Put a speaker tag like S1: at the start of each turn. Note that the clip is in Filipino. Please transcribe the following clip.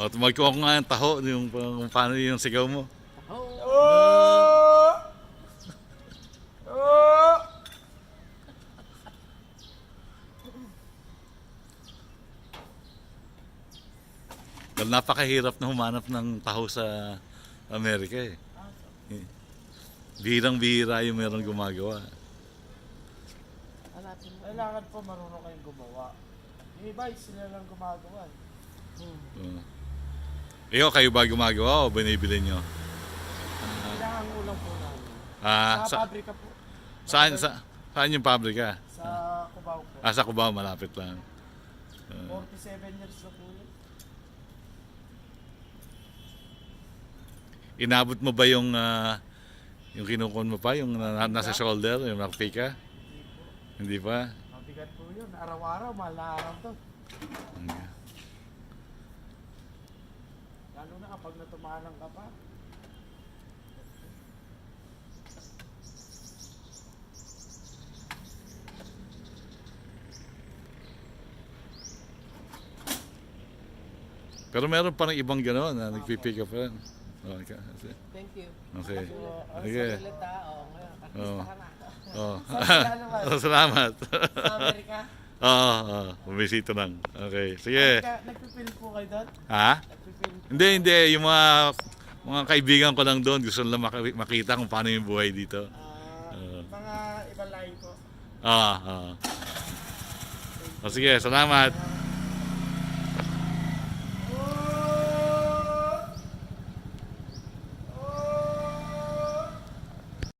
S1: O, tumagkuha ko nga ng taho, yung, kung paano yung sigaw mo.
S2: Oh! Oh!
S1: Dahil napakahirap na humanap ng taho sa Amerika eh. Bihirang-bihira yung meron gumagawa.
S2: Kailangan po marunong kayong gumawa. Yung iba, sila lang gumagawa.
S1: Ikaw, kayo ba gumagawa o binibili nyo?
S2: Kailangan ulang po namin. Sa
S1: Sa,
S2: pabrika po.
S1: saan yung pabrika?
S2: Sa Cubao po.
S1: Sa Cubao, malapit lang.
S2: 47 years na po yun.
S1: Inabot mo ba yung kinukon mo pa, yung nasa shoulder, yung nakpika? Hindi pa?
S2: Mabigat po yun. Araw-araw, mahal na araw to. Lalo na kapag natumalang ka pa.
S1: Pero meron pa ng ibang gano'n na nagpipick up rin. Okay.
S3: Thank you.
S1: Okay.
S3: Sa
S1: Okay.
S3: Pilita, ngayon,
S1: Oo.
S3: artista ka na.
S1: Oh.
S2: Saan naman?
S1: Salamat.
S3: Sa Amerika,
S1: Oo, bumisita lang. Okay, sige.
S2: Nagpipil po kayo doon?
S1: Ha?
S2: Nagpipil.
S1: Hindi. Yung mga kaibigan ko lang doon, gusto lang makita kung paano yung buhay dito.
S2: Mga ibang lahi po.
S1: O, sige, salamat.